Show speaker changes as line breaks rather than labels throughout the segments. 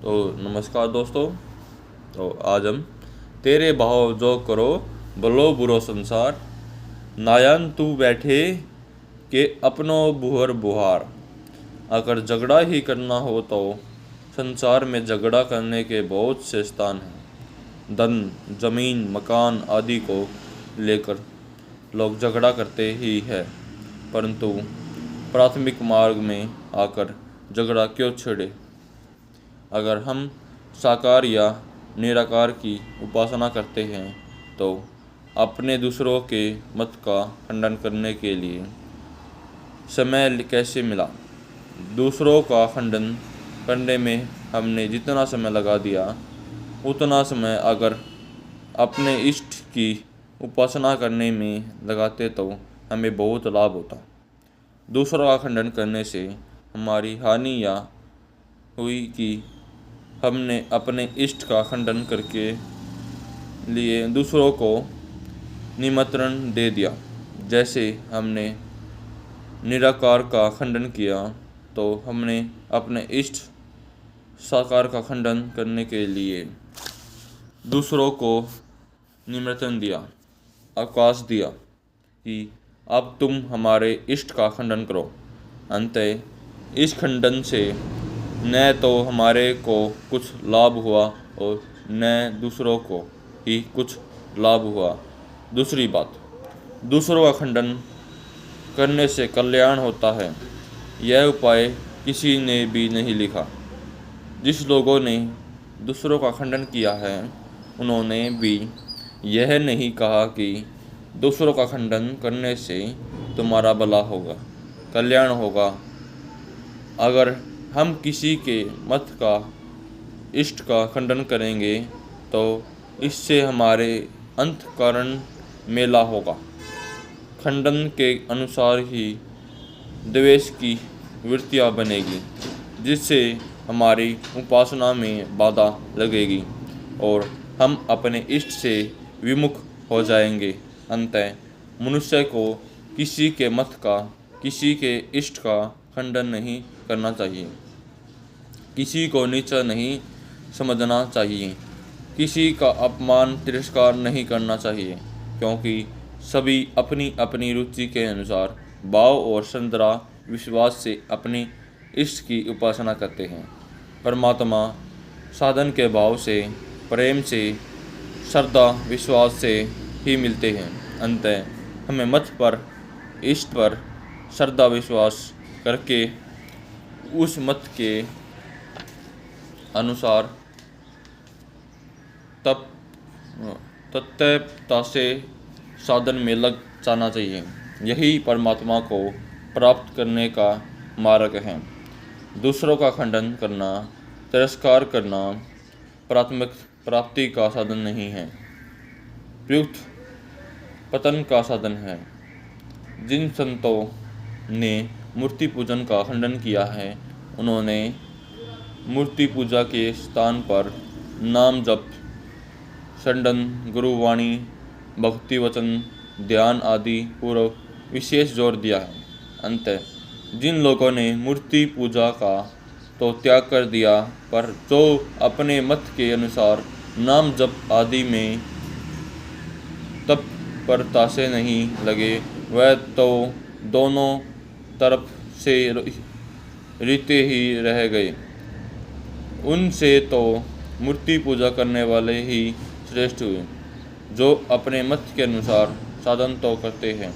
तो नमस्कार दोस्तों। तो आज हम तेरे भाव जो करो भलो बुरो संसार, नायन तू बैठे के अपनो बुहर बुहार। अगर झगड़ा ही करना हो तो संसार में झगड़ा करने के बहुत से स्थान हैं। धन, जमीन, मकान आदि को लेकर लोग झगड़ा करते ही है, परंतु प्राथमिक मार्ग में आकर झगड़ा क्यों छेड़े। अगर हम साकार या निराकार की उपासना करते हैं तो अपने दूसरों के मत का खंडन करने के लिए समय कैसे मिला। दूसरों का खंडन करने में हमने जितना समय लगा दिया, उतना समय अगर अपने इष्ट की उपासना करने में लगाते तो हमें बहुत लाभ होता। दूसरों का खंडन करने से हमारी हानि या हुई कि हमने अपने इष्ट का खंडन करके लिए दूसरों को निमंत्रण दे दिया। जैसे हमने निराकार का खंडन किया तो हमने अपने इष्ट साकार का खंडन करने के लिए दूसरों को निमंत्रण दिया, अवकाश दिया कि अब तुम हमारे इष्ट का खंडन करो। अंततः इस खंडन से न तो हमारे को कुछ लाभ हुआ और न दूसरों को ही कुछ लाभ हुआ। दूसरी बात, दूसरों का खंडन करने से कल्याण होता है, यह उपाय किसी ने भी नहीं लिखा। जिस लोगों ने दूसरों का खंडन किया है उन्होंने भी यह नहीं कहा कि दूसरों का खंडन करने से तुम्हारा भला होगा, कल्याण होगा। अगर हम किसी के मत का, इष्ट का खंडन करेंगे तो इससे हमारे अंतःकरण मेला होगा। खंडन के अनुसार ही द्वेष की वृत्तियाँ बनेगी, जिससे हमारी उपासना में बाधा लगेगी और हम अपने इष्ट से विमुख हो जाएंगे। अंततः मनुष्य को किसी के मत का, किसी के इष्ट का खंडन नहीं करना चाहिए, किसी को नीचा नहीं समझना चाहिए, किसी का अपमान तिरस्कार नहीं करना चाहिए, क्योंकि सभी अपनी अपनी रुचि के अनुसार भाव और श्रद्धा विश्वास से अपनी इष्ट की उपासना करते हैं। परमात्मा साधन के भाव से, प्रेम से, श्रद्धा विश्वास से ही मिलते हैं। अंततः हमें मत पर, इष्ट पर श्रद्धा विश्वास करके उस मत के अनुसार तत्परता से साधन में लग जाना चाहिए। यही परमात्मा को प्राप्त करने का मार्ग है। दूसरों का खंडन करना, तिरस्कार करना प्राथमिक प्राप्ति का साधन नहीं है, प्रयुक्त पतन का साधन है। जिन संतों ने मूर्ति पूजन का खंडन किया है उन्होंने मूर्ति पूजा के स्थान पर नाम जप, संडन, गुरुवाणी, भक्ति वचन, ध्यान आदि पूर्वक विशेष जोर दिया है। अंततः जिन लोगों ने मूर्ति पूजा का तो त्याग कर दिया, पर जो अपने मत के अनुसार नाम जप आदि में तत्परता से नहीं लगे, वह तो दोनों तरफ से रीते ही रह गए। उनसे तो मूर्ति पूजा करने वाले ही श्रेष्ठ हुए, जो अपने मत के अनुसार साधन तो करते हैं।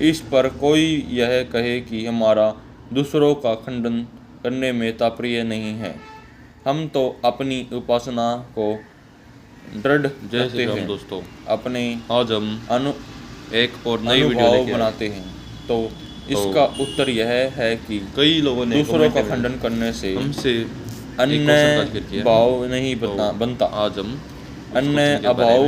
इस पर कोई यह कहे कि हमारा दूसरों का खंडन करने में तात्पर्य नहीं है। हम तो अपनी उपासना को दृढ़ करते हैं दोस्तों, अपने आज हम एक और नई वीडियो बनाते हैं। तो इसका उत्तर यह है कि कई लोगों ने दूसरों का खंडन करने से हमसे अन्य भाव नहीं बनता। आज हम अन्य अभाव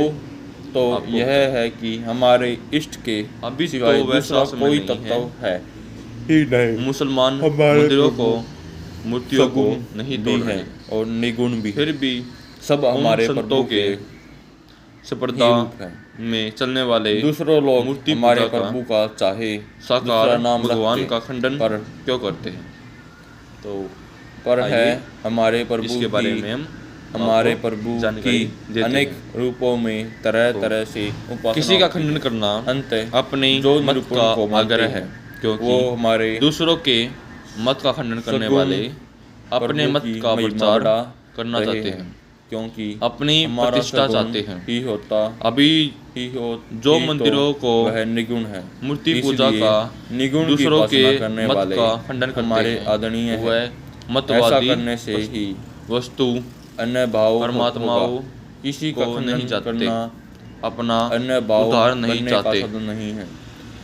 तो यह है कि हमारे इष्ट के अभी सिवाय दूसरा कोई तत्व है ही नहीं। मुसलमान मंदिरों को, मूर्तियों को नहीं दी है और निगुण भी, फिर भी सब हमारे प्रभु के संप्रदा में चलने वाले दूसरों लोग मूर्ति हमारे प्रभु का चाहे साकार नाम भगवान का खंडन पर क्यों करते हैं। तो पर है
आइए
हमारे प्रभु
इसके बारे
की
में हम
हमारे
आपको
प्रभु
जानकारी
की
देते
अनेक
हैं।
रूपों में तरह तरह से उपासना
किसी का
होती
खंडन
है।
करना
अंत
अपनी
जो
मत
निरूपण
का
को मानते
आग्रह
हैं,
है, क्योंकि
वो हमारे
दूसरों के मत का खंडन करने
सद्गुण
वाले अपने
प्रभु
मत
की
का
महिमा
प्रचार
बढ़ा
करना
रहे
चाहते
हैं,
हैं,
क्योंकि
अपनी
हमारा
प्रतिष्ठा
सद्गुण
चाहते हैं।
ही होता
अभी
ही हो
जो
ही
मंदिरों
तो
को
वह निगुण है।
मूर्ति पूजा
इसलिए
का
निगुण की
दूसरों के
उपासना करने
मत
वाले
का खंडन करते
हमारे
हैं,
आदरणीय है।
वह
ऐसा
मतवादी
करने से ही
वस्तु
अन्य भाव
परमात्माओं
होगा। किसी का
को नहीं
खंडन
चाहते,
करना
अपना
अन्य भाव
उद्धार नहीं
बनने का
चाहते,
साधन नहीं है।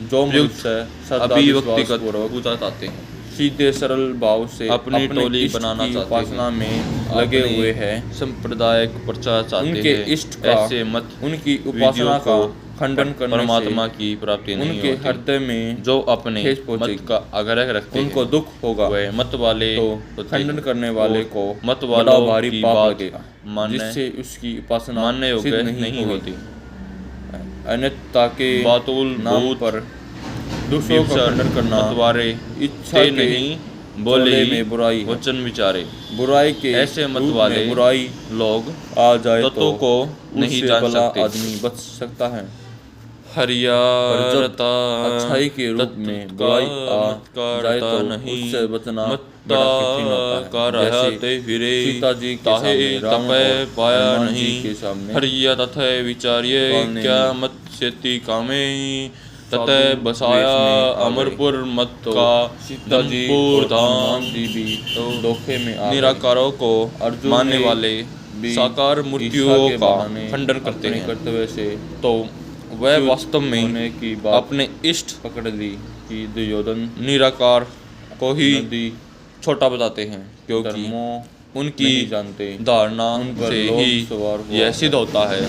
जो
प्रयुक्त
मनुष्य श्रद्धा
अभिव्यक्तिगत
विश्वासपूर्वक
पूजा चाहते हैं,
सीधे सरल भाव से
अपनी टोली
इष्ट
बनाना
की
चाहते
उपासना
हैं,
में लगे
अपने
हुए हैं,
सांप्रदायिक प्रचार चाहते
उनके
हैं,
इष्ट का
ऐसे मत
उनकी
विधियों
उपासना का
को
खंडन करने
परमात्मा
से
की प्राप्ति नहीं
उनके
होती।
हृदय में
जो अपने
ठेस
मत
पहुंचेगी,
का आग्रह रखते
उनको
हैं,
दुख होगा,
वह मत वाले
तो
होते
खंडन
हैं,
करने वाले
और
को
मत
बड़ा
वालों
भारी
की
पाप
बात
लगेगा,
मानने
जिससे उसकी उपासना
मानने योग्य
सिद्ध
नहीं होती।
अन्यथा के
बातुल
नाम
भूत
पर दूसरों का
व्यभिचार,
खंडन करना,
मतवारे
इच्छा
ते
के
नहीं बोले
चोले में बुराई है।
वचन विचारे,
बुराई के
ऐसे मत
रूप
वाले
में बुराई
लोग
आ जाए
तत्वों
तो
को नहीं
उससे
जान
भला
सकते।
आदमी बच सकता है।
हरियारता
अच्छाई के रूप में बुराई आ जाए तो उससे बचना बड़ा कठिन होता है। जैसे
फिरे
सीता जी के
ताहे
सामने रावण
तपे
और
पाया
हनुमान जी
नहीं,
के सामने
हरिया तथा विचार्य
पालने
क्या
में
मत सेती कामे
साधु
ततः बसाया
वेश में आ गए।
अमरपुर मत
तो
का
सीता जी
धनपुर
और
धाम।
हनुमान जी भी धोखे में आ गए।
निराकारों को
अर्जुन
मानने
ने
वाले
भी
साकार
ईर्ष्या
मूर्तियों
के
का
बहाने
खंडन करते
अपने
हैं,
कर्तव्य से
तो वह
च्युत
वास्तव में
होने की बात
अपने इष्ट
पकड़ ली कि दुर्योधन
निराकार को ही
नदी
छोटा बताते हैं, क्योंकि
धर्मों
उनकी
नहीं जानते।
धारणा
उन पर
से
लोभ
ही
सवार हुआ
यह सिद्ध होता है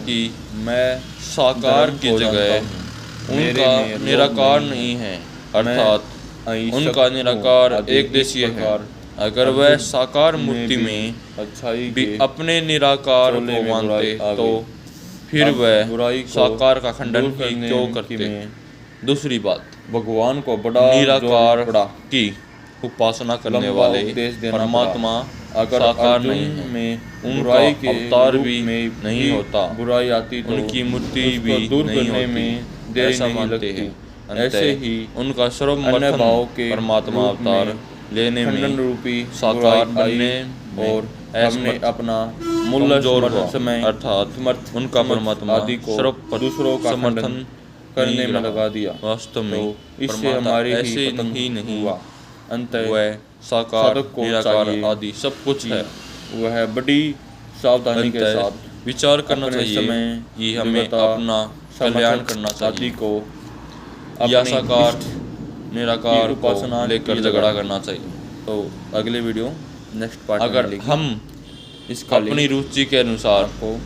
कि
मैं
साकार
धर्म
की
को
जगह
जानता हूँ। मेरे
उनका
में लोभ
निराकार
नहीं
नहीं
है।
है, अर्थात
अहिंसक
उनका
हूँ
निराकार
आदि
एक देशीय
इस
है।
प्रकार
अगर वह
अर्जुन
साकार
ने
मूर्ति
भी
में
अच्छाई
भी
के
अपने निराकार
चोले
को
में
मानते
बुराई आ
तो
गई।
फिर
अब
वह
बुराई को
साकार का खंडन
दूर
ही
करने
क्यों
की
करते।
में
दूसरी बात,
भगवान को बड़ा
निराकार
जोर पड़ा।
की उपासना करने
लंबा
वाले
उपदेश देना
परमात्मा
पड़ा। अगर
साकार
अर्जुन
नहीं है,
में
उनका
बुराई के
अवतार
रूप
भी
में
नहीं
भी
होता,
बुराई आती तो
उनकी मूर्ति
उसको
भी
दूर
नहीं
करने
होती,
में देरी
ऐसा
नहीं
मानते
लगती।
हैं।
ऐसे
अतः
ही
उनका
अन्य
सर्वमर्थन
भाव के
परमात्मा
रूप
अवतार
में
लेने
खंडन
में
रूपी
साकार
बुराई
बनने
आई
में
और हमने
असमर्थ
अपना मूल्य
कमजोर हुआ,
समय
अर्थात
समर्थ
उनका
समर्थ
परमात्मा
आदि को दूसरों का
समर्थन
खंडन करने में लगा दिया।
वास्तव में
तो इससे
परमात्मा
हमारी
ऐसे
ही पतन
ही नहीं
हुआ। अंतः
वह साकार
साधक को
निराकार
चाहिए
आदि सब कुछ
कि
है।
वह बड़ी सावधानी के
अंतः
साथ
विचार करना
अपने
चाहिए
समय,
कि हमें
विवता,
अपना कल्याण
समर्थ
करना
आदि
चाहिए
को
या
अपने
साकार
इष्ट
निराकार
की उपासना
को लेकर
की
झगड़ा
लगाएं।
करना चाहिए।
तो अगले वीडियो नेक्स्ट पार्ट
अगर
में
हम
इसका
अपनी
लिंक
रुचि के अनुसार
आपको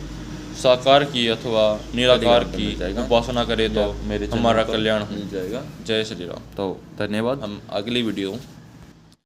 साकार की अथवा निराकार
टेलीग्राम पे
की
मिल जाएगा।
उपासना करें तो
या मेरे चैनल
हमारा
पर
कल्याण हो।
मिल जाएगा।
जय श्री राम।
तो धन्यवाद।
हम अगली वीडियो